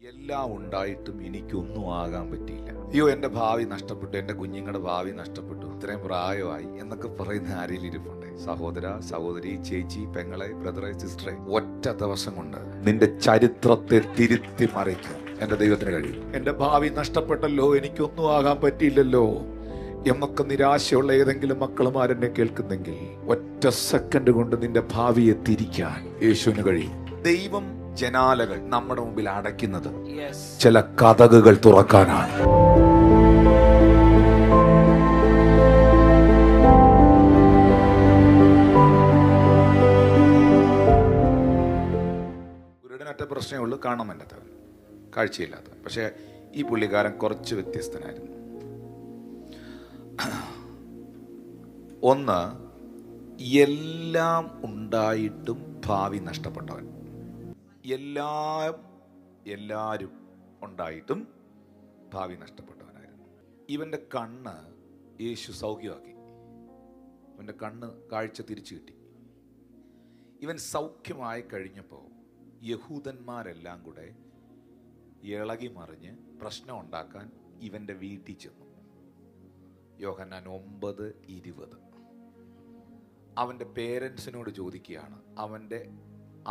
എല്ലാം ഉണ്ടായിട്ടും എനിക്കൊന്നും ആകാൻ പറ്റിയില്ല. അയ്യോ, എൻ്റെ ഭാവി നഷ്ടപ്പെട്ടു, എൻ്റെ കുഞ്ഞുങ്ങളുടെ ഭാവി നഷ്ടപ്പെട്ടു, ഇത്രയും പ്രായമായി എന്നൊക്കെ പറയുന്ന ആരെങ്കിലും ഇരിപ്പുണ്ട്? സഹോദര, സഹോദരി, ചേച്ചി, പെങ്ങളെ, ബ്രദറെ, സിസ്റ്ററെ, ഒറ്റ ദിവസം കൊണ്ട് നിന്റെ ചരിത്രത്തെ തിരുത്തി മറിക്കും എൻ്റെ ദൈവത്തിന് കഴിയും. എൻ്റെ ഭാവി നഷ്ടപ്പെട്ടല്ലോ, എനിക്കൊന്നും ആകാൻ പറ്റിയില്ലല്ലോ എന്നൊക്കെ നിരാശയുള്ള ഏതെങ്കിലും മക്കളുമാരെന്നെ കേൾക്കുന്നെങ്കിൽ ഒറ്റ സെക്കൻഡ് കൊണ്ട് നിന്റെ ഭാവിയെ തിരിക്കാൻ യേശുവിന് കഴിയും. ദൈവം ജനാലകൾ നമ്മുടെ മുമ്പിൽ അടയ്ക്കുന്നത് ചില കതകുകൾ തുറക്കാനാണ്. ഒരിടനറ്റ പ്രശ്നമേ ഉള്ളൂ, കാണാൻ പറ്റാത്തവൻ, കാഴ്ചയില്ലാത്തവൻ. പക്ഷെ ഈ പുള്ളിക്കാരൻ കുറച്ച് വ്യത്യസ്തനായിരുന്നു. ഒന്ന്, എല്ലാം ഉണ്ടായിട്ടും ഭാവി നഷ്ടപ്പെട്ടവൻ. എല്ലാവരും ഉണ്ടായിട്ടും ഭാവി നഷ്ടപ്പെട്ടവനായിരുന്നു. ഇവന്റെ കണ്ണ് യേശു സൗഖ്യമാക്കി. ഇവന്റെ കണ്ണ് കാഴ്ച തിരിച്ചു കിട്ടി. ഇവൻ സൗഖ്യമായി കഴിഞ്ഞപ്പോൾ യഹൂദന്മാരെല്ലാം കൂടെ ഇളകി മറിഞ്ഞ് പ്രശ്നം ഉണ്ടാക്കാൻ ഇവന്റെ വീട്ടിൽ ചെന്നു. യോഹന്നാൻ 9:20. അവന്റെ പേരൻസിനോട് ചോദിക്കുകയാണ്. അവന്റെ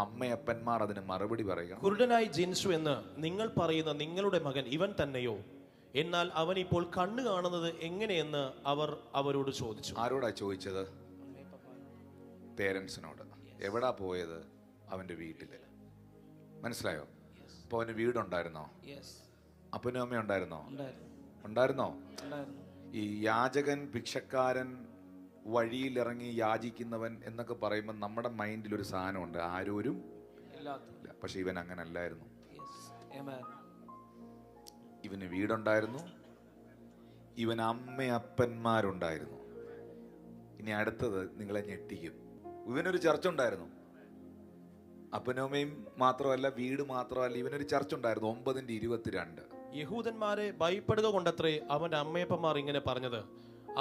അമ്മയപ്പന്മാർ അതിന് മറുപടി പറയുക, കുരുടനായി ജനിച്ചു എന്ന് നിങ്ങൾ പറയുന്ന നിങ്ങളുടെ മകൻ ഇവൻ തന്നെയോ? എന്നാൽ അവൻ ഇപ്പോൾ കണ്ണ് കാണുന്നത് എങ്ങനെയെന്ന് അവർ അവരോട് ചോദിച്ചു. ആരോടാ ചോദിച്ചത്? പേരൻസിനോട്. എവിടാ പോയത്? അവന്റെ വീട്ടില്. മനസ്സിലായോ? അപ്പൊ അവന് വീടുണ്ടായിരുന്നോ? അപ്പനും അമ്മ ഉണ്ടായിരുന്നോ? ഈ യാചകൻ, ഭിക്ഷക്കാരൻ, വഴിയിലിറങ്ങി യാചിക്കുന്നവൻ എന്നൊക്കെ പറയുമ്പോൾ നമ്മുടെ മൈൻഡിൽ ഒരു സാധനമുണ്ട്, ആരോരും ഇല്ല. പക്ഷെ ഇവൻ അങ്ങനെ അല്ലായിരുന്നു. ഇവന് വീടുണ്ടായിരുന്നു, ഇവൻ അമ്മയപ്പന്മാരുണ്ടായിരുന്നു. ഇനി അടുത്തത് നിങ്ങളെ ഞെട്ടിക്കും. ഇവനൊരു ചർച്ച ഉണ്ടായിരുന്നു. അപ്പനും അമ്മയും മാത്രമല്ല, വീട് മാത്രമല്ല, ഇവനൊരു ചർച്ച ഉണ്ടായിരുന്നു. 9:22. യഹൂദന്മാരെ ഭയപ്പെടുക കൊണ്ടത്രേ അവന്റെ അമ്മയപ്പന്മാർ ഇങ്ങനെ പറഞ്ഞത്.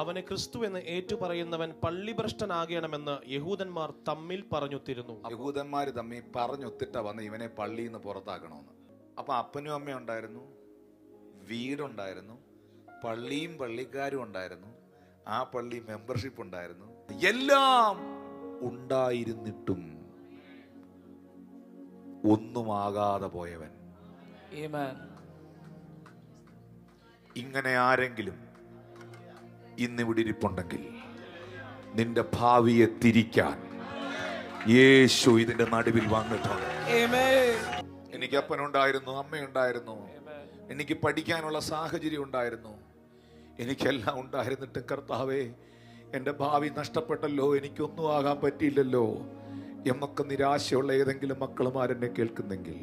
അവനെ ക്രിസ്തു എന്ന് ഏറ്റുപറയുന്നവൻ പള്ളിഭ്രഷ്ടനാകണമെന്ന് യഹൂദന്മാർ തമ്മിൽ പറഞ്ഞൊത്തിരുന്നു. യഹൂദന്മാര് തമ്മിൽ പറഞ്ഞൊത്തിട്ട വന്ന് ഇവനെ പള്ളിയിൽ നിന്ന് പുറത്താക്കണമെന്ന്. അപ്പൊ അപ്പനും അമ്മയും ഉണ്ടായിരുന്നു, വീടുണ്ടായിരുന്നു, പള്ളിയും പള്ളിക്കാരും ഉണ്ടായിരുന്നു, ആ പള്ളി മെമ്പർഷിപ്പ് ഉണ്ടായിരുന്നു. എല്ലാം ഉണ്ടായിരുന്നിട്ടും ഒന്നുമാകാതെ പോയവൻ. ഇങ്ങനെ ആരെങ്കിലും ഇന്നിവിടെ ഇരിപ്പുണ്ടെങ്കിൽ നിന്റെ ഭാവിയെ തിരിക്കാൻ യേശു ഇതിന്റെ നടുവിൽ വന്നിട്ടുണ്ട്. എനിക്ക് അപ്പനുണ്ടായിരുന്നു, അമ്മയുണ്ടായിരുന്നു, എനിക്ക് പഠിക്കാനുള്ള സാഹചര്യം ഉണ്ടായിരുന്നു, എനിക്കെല്ലാം ഉണ്ടായിരുന്നിട്ടും കർത്താവേ, എൻ്റെ ഭാവി നഷ്ടപ്പെട്ടല്ലോ, എനിക്കൊന്നും ആകാൻ പറ്റിയില്ലല്ലോ എന്നൊക്കെ നിരാശയുള്ള ഏതെങ്കിലും മക്കളുമാരെന്നെ കേൾക്കുന്നെങ്കിൽ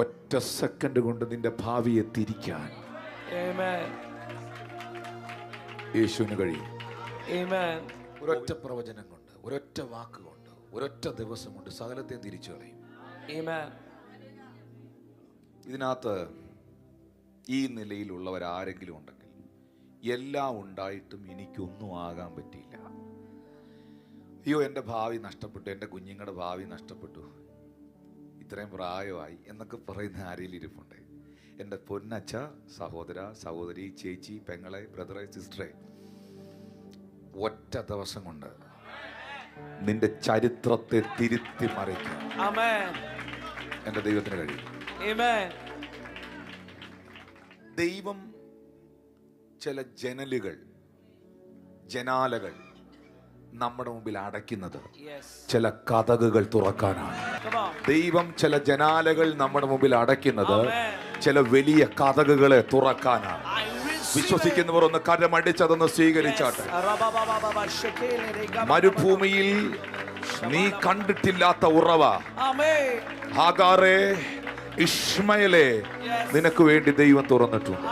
ഒറ്റ സെക്കൻഡ് കൊണ്ട് നിന്റെ ഭാവിയെ തിരിക്കാൻ യേശുവിന് കഴിയും. ഒരൊറ്റ പ്രവചനം കൊണ്ട്, ഒരൊറ്റ വാക്ക് കൊണ്ട്, ഒരൊറ്റ ദിവസം കൊണ്ട് സകലത്തെയും തിരിച്ചു കളയും. ഇതിനകത്ത് ഈ നിലയിലുള്ളവരാരെങ്കിലും ഉണ്ടെങ്കിൽ, എല്ലാം ഉണ്ടായിട്ടും എനിക്കൊന്നും ആകാൻ പറ്റിയില്ല, അയ്യോ എൻ്റെ ഭാവി നഷ്ടപ്പെട്ടു, എൻ്റെ കുഞ്ഞുങ്ങളുടെ ഭാവി നഷ്ടപ്പെട്ടു, ഇത്രയും പ്രായമായി എന്നൊക്കെ പറയുന്ന ആരെങ്കിലും ഇരിപ്പുണ്ട്? എൻ്റെ പൊന്നച്ഛ, സഹോദര, സഹോദരി, ചേച്ചി, പെങ്ങളെ, ബ്രദറെ, സിസ്റ്ററെ, ഒറ്റ ദിവസം കൊണ്ട് നിന്റെ ചരിത്രത്തെ തിരുത്തി മറിക്കും എൻ്റെ ദൈവത്തിന് കഴിയും. ദൈവം ചില ജനാലകൾ നമ്മുടെ മുമ്പിൽ അടയ്ക്കുന്നത് ചില കതകുകൾ തുറക്കാനാണ്. ദൈവം ചില ജനാലകൾ നമ്മുടെ മുമ്പിൽ അടയ്ക്കുന്നത് ചില വലിയ കതകുകളെ തുറക്കാനാണ്. വിശ്വസിക്കുന്നവർ ഒന്ന് കരമടിച്ചതൊന്ന് സ്വീകരിച്ചാട്ടെ. മരുഭൂമിയിൽ നീ കണ്ടിട്ടില്ലാത്ത ഉറവ, ഹാഗാറേ, ഇശ്മയേലേ, നിനക്ക് വേണ്ടി ദൈവം തുറന്നിട്ടുണ്ട്.